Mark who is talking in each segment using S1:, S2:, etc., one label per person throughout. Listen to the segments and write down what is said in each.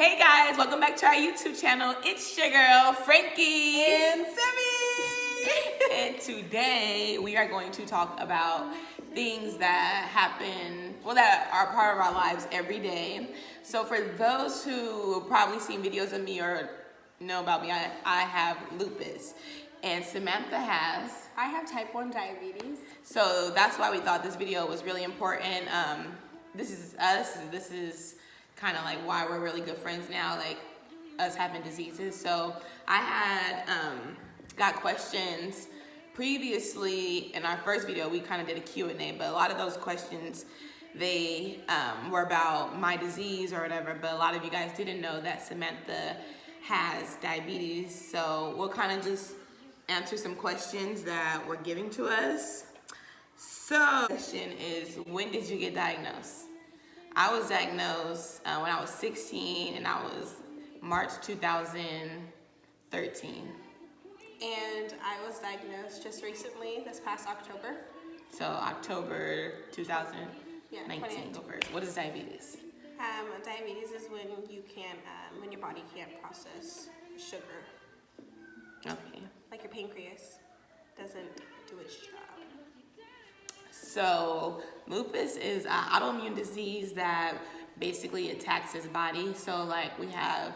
S1: Hey guys, welcome back to our YouTube channel. It's your girl, Frankie.
S2: And Sammy.
S1: And today we are going to talk about things that happen, that are part of our lives every day. So for those who probably seen videos of me or know about me, I have lupus. And Samantha has.
S2: I have type 1 diabetes.
S1: So that's why we thought this video was really important. This is us. This is kind of like why we're really good friends now, like us having diseases. So I had got questions previously in our first video. We kind of did a Q&A, but a lot of those questions, they were about my disease or whatever, but a lot of you guys didn't know that Samantha has diabetes. So we'll kind of just answer some questions that were given to us. So the question is, when did you get diagnosed? I was diagnosed when I was 16, and I was March 2013.
S2: And I was diagnosed just recently, this past October.
S1: So October 2019.
S2: Yeah,
S1: Go first. What is diabetes?
S2: Diabetes is when you can't, when your body can't process sugar.
S1: Okay.
S2: Like your pancreas doesn't do its job.
S1: So lupus is an autoimmune disease that basically attacks his body. So like we have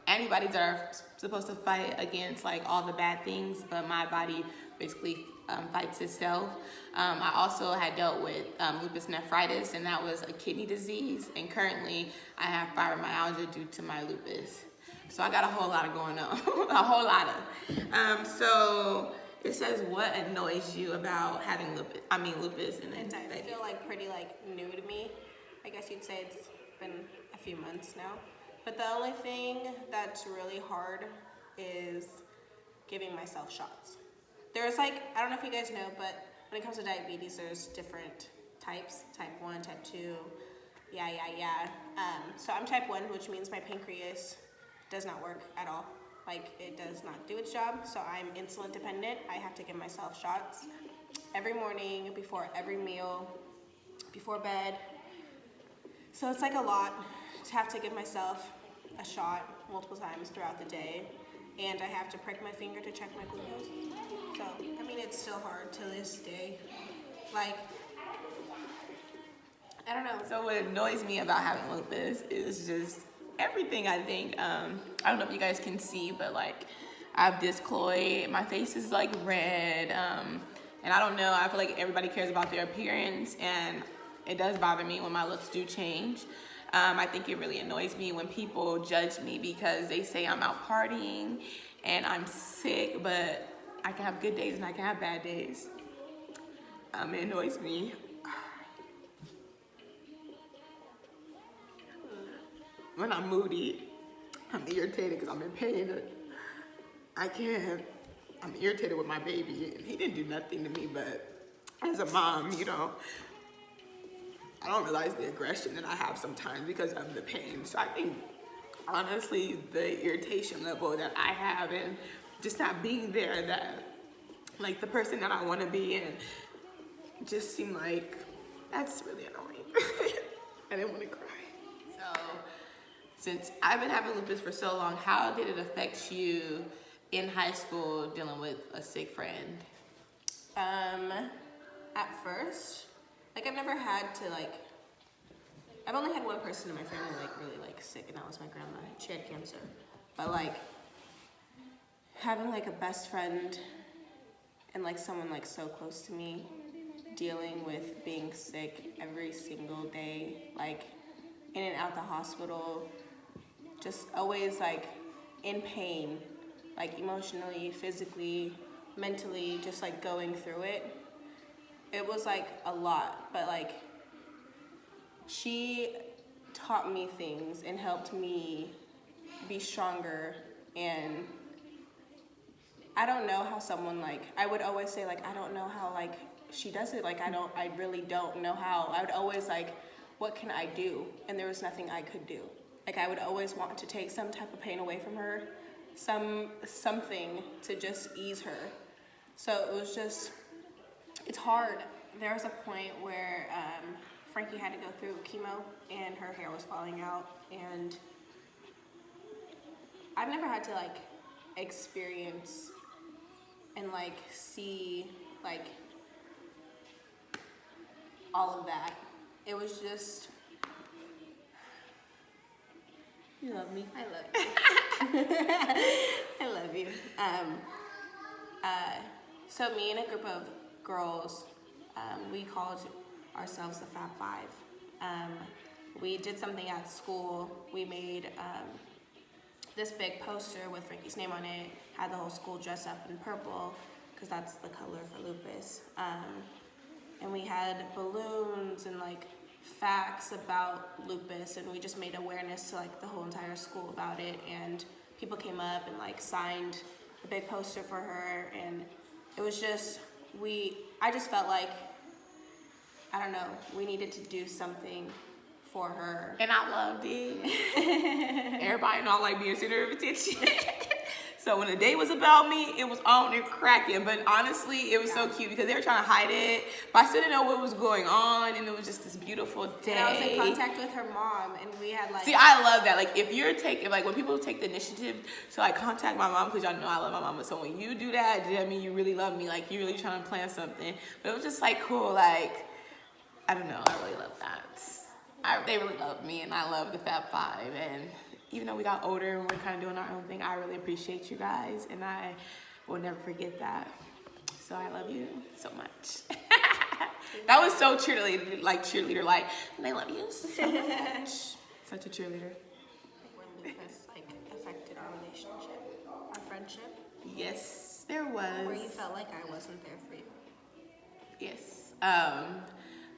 S1: antibodies that are supposed to fight against like all the bad things, but my body basically fights itself. I also had dealt with lupus nephritis, and that was a kidney disease. And currently I have fibromyalgia due to my lupus. So I got a whole lot of going on, a whole lot of. So it says, what annoys you about having lupus? Lupus. And
S2: It does feel like pretty new to me. I guess you'd say it's been a few months now. But the only thing that's really hard is giving myself shots. There's I don't know if you guys know, but when it comes to diabetes, there's different types, type 1, type 2, so I'm type 1, which means my pancreas does not work at all. It does not do its job, so I'm insulin dependent. I have to give myself shots every morning, before every meal, before bed. So it's a lot to have to give myself a shot multiple times throughout the day, and I have to prick my finger to check my glucose. So, it's still hard to this day. I don't know.
S1: So what annoys me about having lupus is just everything, I think. I don't know if you guys can see, but I have discoloid. My face is red. And I don't know, I feel like everybody cares about their appearance, and it does bother me when my looks do change. I think it really annoys me when people judge me because they say I'm out partying and I'm sick, but I can have good days and I can have bad days. It annoys me. When I'm moody, I'm irritated because I'm in pain. I'm irritated with my baby, and he didn't do nothing to me, but as a mom, I don't realize the aggression that I have sometimes because of the pain. So I think, honestly, the irritation level that I have and just not being there, that the person that I want to be, and just seem that's really annoying. I didn't want to cry. So since I've been having lupus for so long, how did it affect you in high school dealing with a sick friend?
S2: At first, I've never had to I've only had one person in my family really sick, and that was my grandma. She had cancer. But having a best friend and someone so close to me, dealing with being sick every single day, in and out the hospital, just always in pain, emotionally, physically, mentally, just going through it. It was a lot, but she taught me things and helped me be stronger. And I don't know how someone I would always say I don't know how she does it. I really don't know how. I would always what can I do? And there was nothing I could do. I would always want to take some type of pain away from her, something to just ease her. So it was just, it's hard. There was a point where Frankie had to go through chemo and her hair was falling out, and I've never had to like experience and like see like all of that. It was just,
S1: You love me.
S2: I love you. I love you. So me and a group of girls, we called ourselves the Fab Five. We did something at school. We made this big poster with Frankie's name on it, had the whole school dressed up in purple, because that's the color for Lupus. And we had balloons and like facts about Lupus, and we just made awareness to like the whole entire school about it, and people came up and like signed a big poster for her, and it was just, I just felt like, I don't know, we needed to do something for her.
S1: And I loved it. Everybody know I like being center of attention. So when the day was about me, it was on and cracking. But honestly, it was so cute because they were trying to hide it, but I still didn't know what was going on, and it was just this beautiful day.
S2: And I was in contact with her mom, and we had like...
S1: See, I love that. Like, if you're taking, like, when people take the initiative to, like, contact my mom, because y'all know I love my mama, so when you do that, I mean, you really love me. Like, you're really trying to plan something. But it was just, like, cool. Like, I don't know. I really love that. They really love me, and I love the Fab Five, and even though we got older and we're kind of doing our own thing, I really appreciate you guys, and I will never forget that. So I love you so much. That was so cheerleader like, and I love you so much. Such a cheerleader.
S2: When Lupus like affected our relationship, our friendship.
S1: Yes, there was.
S2: Where you felt like I wasn't there for you.
S1: Yes.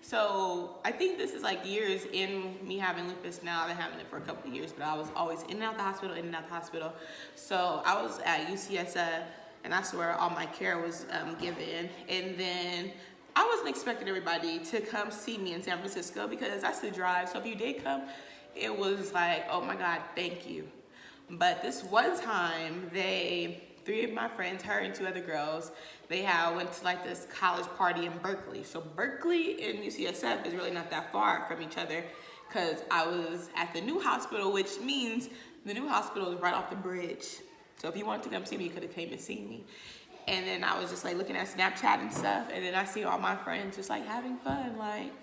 S1: So I think this is like years in me having lupus now. I've been having it for a couple of years, but I was always in and out the hospital, in and out the hospital. So I was at UCSF, and that's where all my care was given. And then I wasn't expecting everybody to come see me in San Francisco because that's the drive. So if you did come, it was like, oh my God, thank you. But this one time, three of my friends, her and two other girls, they went to like this college party in Berkeley. So Berkeley and UCSF is really not that far from each other because I was at the new hospital, which means the new hospital is right off the bridge. So if you wanted to come see me, you could have came and seen me. And then I was just like looking at Snapchat and stuff, and then I see all my friends just like having fun. Like,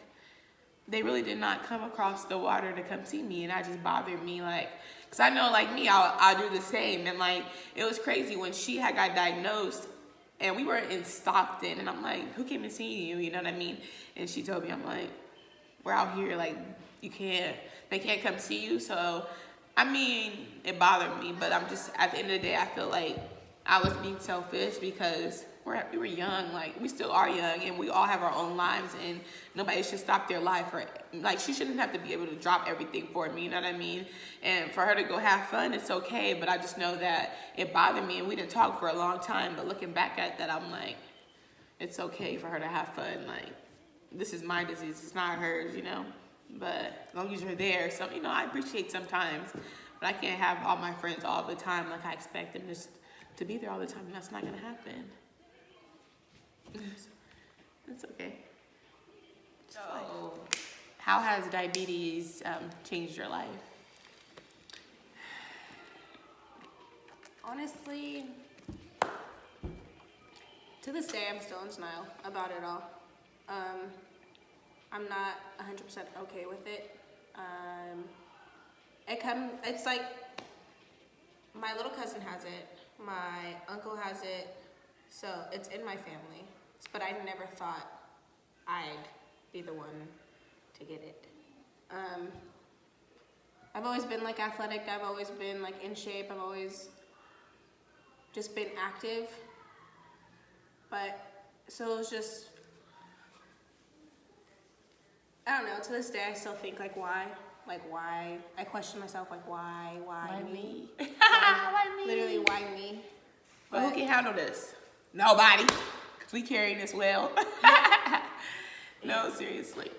S1: they really did not come across the water to come see me, and that just bothered me, like, because I know, like me, I'll do the same. And like, it was crazy when she had got diagnosed, and we were in Stockton, and I'm like, who came to see you? You know what I mean? And she told me, I'm like, we're out here, like, they can't come see you. So, I mean, it bothered me, but I'm just, at the end of the day, I feel like I was being selfish because we were young, like, we still are young, and we all have our own lives, and nobody should stop their life for, like, she shouldn't have to be able to drop everything for me, you know what I mean? And for her to go have fun, it's okay, but I just know that it bothered me, and we didn't talk for a long time, but looking back at that, I'm like, it's okay for her to have fun, like, this is my disease, it's not hers, you know? But as long as you're there, so, you know, I appreciate sometimes, but I can't have all my friends all the time, like I expect them just to be there all the time, and that's not gonna happen. It's okay. So, how has diabetes changed your life?
S2: Honestly, to this day, I'm still in denial about it all. I'm not 100% okay with it. It's like, my little cousin has it, my uncle has it, so it's in my family. But I never thought I'd be the one to get it. I've always been like athletic, I've always been like in shape, I've always just been active. But, so it was just, I don't know, to this day I still think like why? Like why? I question myself like why me?
S1: Why me?
S2: Literally, why me?
S1: But who can handle this? Nobody. We carrying this well. No, seriously.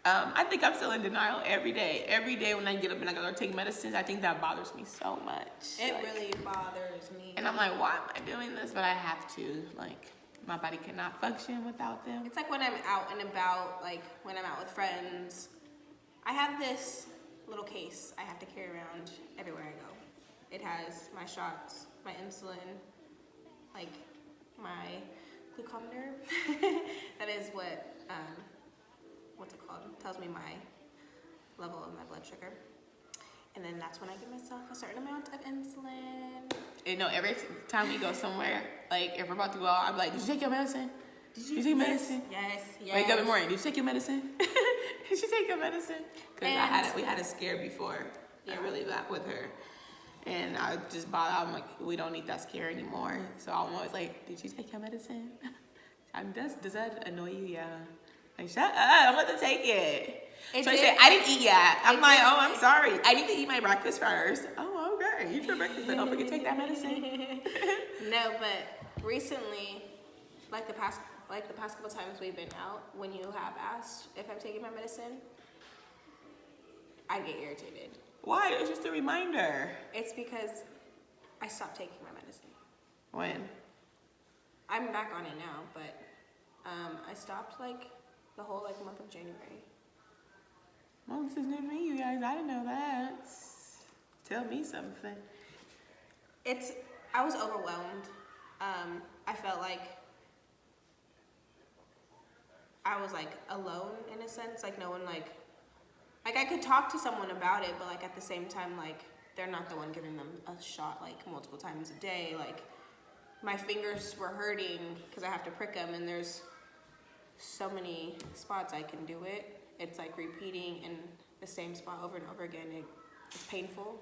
S1: I think I'm still in denial every day. Every day when I get up and I go to take medicines, I think that bothers me so much.
S2: It really bothers me.
S1: And I'm like, why am I doing this? But I have to. Like, my body cannot function without them.
S2: It's like when I'm out and about, like when I'm out with friends, I have this little case I have to carry around everywhere I go. It has my shots, my insulin, like my glucometer. That is what's it called? Tells me my level of my blood sugar. And then that's when I give myself a certain amount of insulin.
S1: You know, every time we go somewhere, like if we're about to go out, I'm like, did you take your medicine? Did you take medicine?
S2: Yes.
S1: Wake up in the morning, did you take your medicine? Did you take your medicine? Because we had a scare before. Yeah. I really got with her. And I just bought out, I'm like, we don't need that scare anymore. So I'm always like, did you take your medicine? Does that annoy you? Yeah. Like, shut up, I'm about to take it. So I said, I didn't eat yet. I'm like, oh, I'm sorry. I need to eat my breakfast first. Oh, okay. Eat your breakfast, but don't forget to take that medicine.
S2: No, but recently, like the past couple times we've been out, when you have asked if I'm taking my medicine, I get irritated.
S1: Why? It's just a reminder.
S2: It's because I stopped taking my medicine.
S1: When?
S2: I'm back on it now, but I stopped like the whole like month of January.
S1: Well, this is new to me, you guys. I didn't know that. Tell me something.
S2: I was overwhelmed. I felt like I was like alone in a sense, like no one like I could talk to someone about it, but like at the same time, like they're not the one giving them a shot like multiple times a day. Like my fingers were hurting because I have to prick them, and there's so many spots I can do it. It's like repeating in the same spot over and over again. It's painful.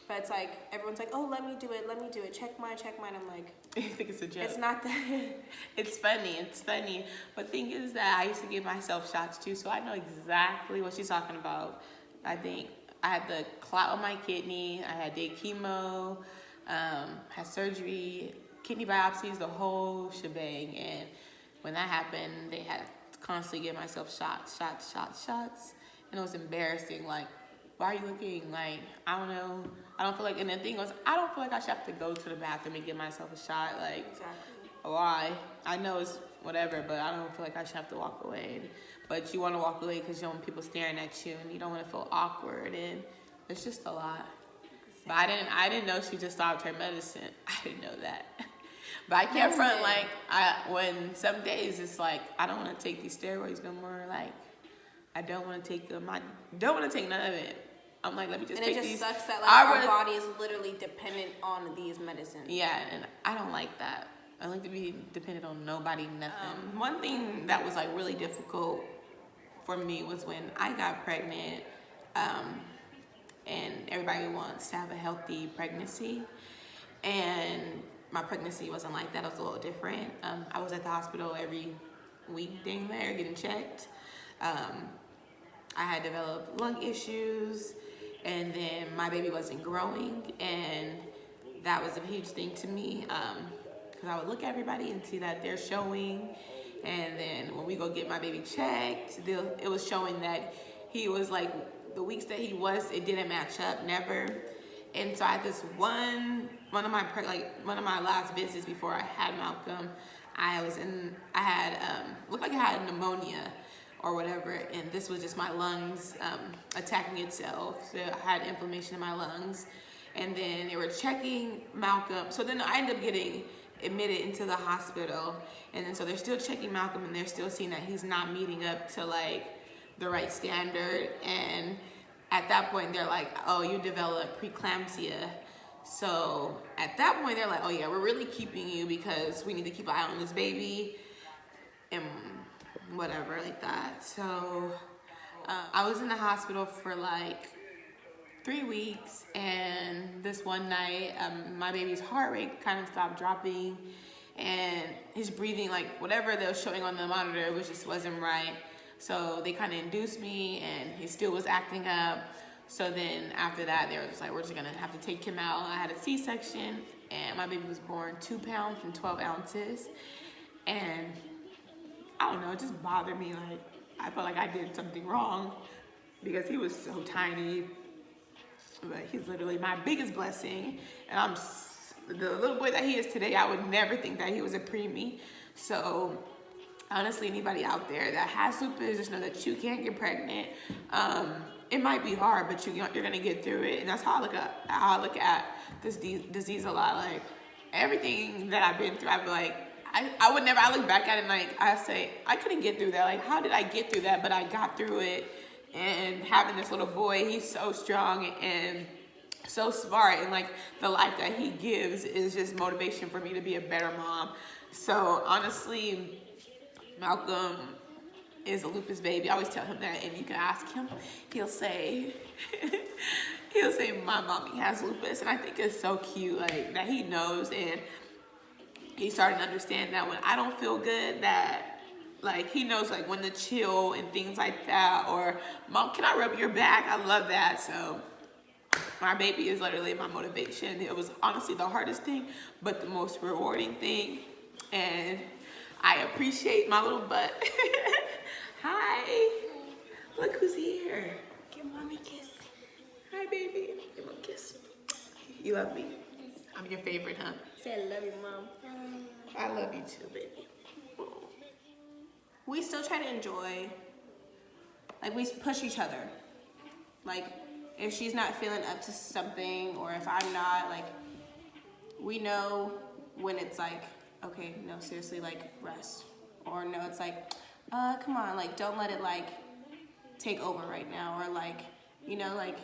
S2: But it's like, everyone's like, oh, let me do it. Check mine. I'm like,
S1: I think it's a joke.
S2: It's not that.
S1: It's funny. But thing is that I used to give myself shots too, so I know exactly what she's talking about. I think I had the clot on my kidney. I did chemo, had surgery, kidney biopsies, the whole shebang. And when that happened, they had to constantly give myself shots. And it was embarrassing. Like, why are you looking? Like, I don't know. I don't feel like, and the thing was, I don't feel like I should have to go to the bathroom and give myself a shot. Like,
S2: Exactly.
S1: Why? I know it's whatever, but I don't feel like I should have to walk away. But you want to walk away because you don't want people staring at you, and you don't want to feel awkward, and it's just a lot. But I didn't know she just stopped her medicine. I didn't know that. But I can't front, like, when some days it's like, I don't want to take these steroids no more. Like, I don't want to take them. I don't want to take none of it. I'm like, let me just take these.
S2: And it just sucks that, like, our body is literally dependent on these medicines.
S1: Yeah, and I don't like that. I like to be dependent on nobody, nothing. One thing that was, like, really difficult for me was when I got pregnant, and everybody wants to have a healthy pregnancy. And my pregnancy wasn't like that. It was a little different. I was at the hospital every week dang there getting checked. I had developed lung issues, and then my baby wasn't growing, and that was a huge thing to me, because I would look at everybody and see that they're showing, and then when we go get my baby checked, it was showing that he was like, the weeks that he was, it didn't match up, never. And so I had this one of my last visits before I had Malcolm, looked like I had pneumonia or whatever, and this was just my lungs attacking itself. So I had inflammation in my lungs, and then they were checking Malcolm. So then I ended up getting admitted into the hospital, and then so they're still checking Malcolm, and they're still seeing that he's not meeting up to like the right standard. And at that point, they're like, oh, you developed preeclampsia. So at that point, they're like, oh yeah, we're really keeping you because we need to keep an eye on this baby, and whatever like that. So I was in the hospital for like 3 weeks, and this one night my baby's heart rate kind of stopped dropping, and his breathing, like whatever they were showing on the monitor, it just wasn't right. So they kind of induced me, and he still was acting up. So then after that, they were just like, we're just gonna have to take him out. I had a C-section, and my baby was born 2 pounds and 12 ounces, and I don't know, it just bothered me. Like, I felt like I did something wrong because he was so tiny. But he's literally my biggest blessing. And the little boy that he is today, I would never think that he was a preemie. So honestly, anybody out there that has lupus, just know that you can't get pregnant. It might be hard, but you're gonna get through it, and that's how I look at this disease a lot. Like everything that I've been through, I be like, I would never. I look back at it and like I say, I couldn't get through that. Like, how did I get through that? But I got through it, and having this little boy, he's so strong and so smart, and like the life that he gives is just motivation for me to be a better mom. So honestly, Malcolm is a lupus baby. I always tell him that, and you can ask him, he'll say my mommy has lupus, and I think it's so cute, like that he knows, and he's starting to understand that when I don't feel good, that like he knows like when to chill and things like that, or mom, can I rub your back? I love that. So my baby is literally my motivation. It was honestly the hardest thing, but the most rewarding thing, and I appreciate my little butt. Hi, look who's here. Give mommy a kiss. Hi, baby. Give mom a kiss. You love me. I'm your favorite, huh?
S2: Say I love you, Mom.
S1: I love you too, baby.
S2: We still try to enjoy, like we push each other. Like if she's not feeling up to something, or if I'm not, like we know when it's like, okay, no, seriously, like rest. Or no, it's like, come on, like don't let it like take over right now, or like, you know, like,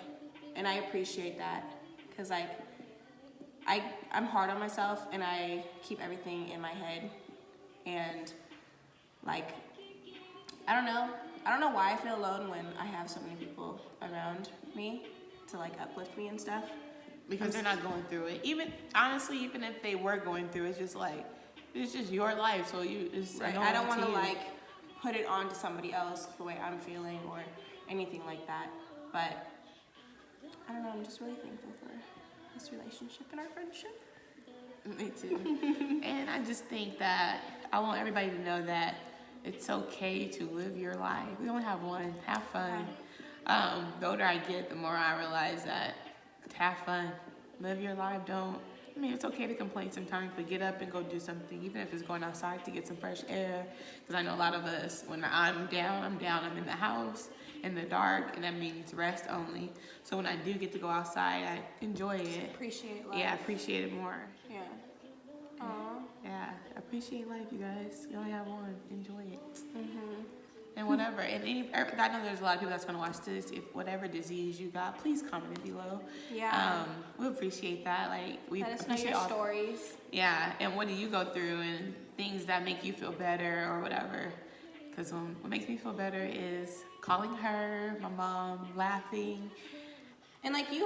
S2: and I appreciate that, because like I'm hard on myself, and I keep everything in my head, and like I don't know why I feel alone when I have so many people around me to like uplift me and stuff.
S1: Because they're not going through it. Even honestly, even if they were going through it, it's just like it's just your life. So it's
S2: right. I don't want to like put it on to somebody else the way I'm feeling or anything like that. But I don't know. I'm just really thankful for this relationship and our friendship.
S1: Me too. And I just think that I want everybody to know that it's okay to live your life. We only have one. Have fun. The older I get, the more I realize that have fun. Live your life. I mean, it's okay to complain sometimes, but get up and go do something, even if it's going outside to get some fresh air. Because I know a lot of us, when I'm down, I'm in the house, in the dark, and that means rest only. So when I do get to go outside, I enjoy it.
S2: Appreciate life.
S1: Yeah, I appreciate it more.
S2: Yeah. Aww.
S1: Yeah, appreciate life, you guys. You only have one. Enjoy it.
S2: Mhm.
S1: And whatever. And I know there's a lot of people that's going to watch this. If whatever disease you got, please comment it below.
S2: Yeah.
S1: We appreciate that. Like, we
S2: Let us know
S1: appreciate
S2: your stories.
S1: Yeah, and what do you go through, and things that make you feel better or whatever. Because what makes me feel better is calling her, my mom, laughing.
S2: And like you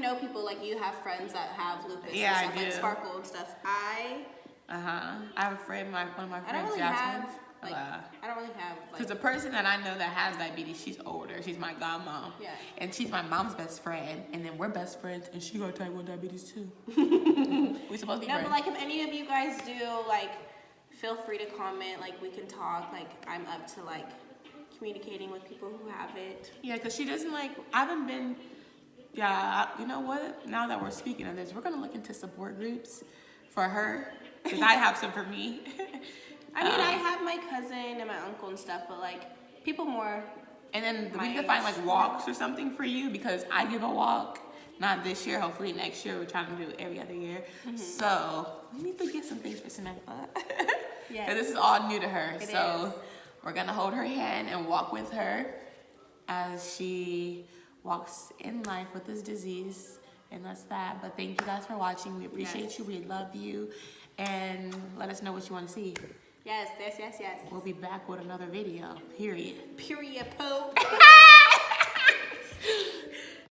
S2: know people, like you have friends that have lupus.
S1: Yeah,
S2: and stuff,
S1: I do.
S2: Like Sparkle and stuff. I
S1: have a friend, one of my friends,
S2: I don't really
S1: Jasmine.
S2: have
S1: Because the person that I know that has diabetes, she's older. She's my godmom.
S2: Yeah.
S1: And she's my mom's best friend. And then we're best friends, and she got type 1 diabetes too. We supposed to be friends.
S2: But like if any of you guys do, like feel free to comment. Like we can talk. Like I'm up to like communicating with people who have it.
S1: Yeah, because she doesn't like, I haven't been, yeah, you know what? Now that we're speaking of this, we're going to look into support groups for her. Because I have some for me.
S2: I mean, I have my cousin and my uncle and stuff, but like people more.
S1: And then we
S2: my
S1: need to
S2: age.
S1: find like walks or something for you, because I give a walk. Not this year, hopefully next year. We're trying to do it every other year. Mm-hmm. So we need to get some things for Samantha.
S2: Yeah.
S1: Because this is all new to her.
S2: It
S1: so
S2: is.
S1: We're going to hold her hand and walk with her as she walks in life with this disease. And that's that. But thank you guys for watching. We appreciate you. We love you. And let us know what you want to see.
S2: Yes.
S1: We'll be back with another video. Period.
S2: Period. Po.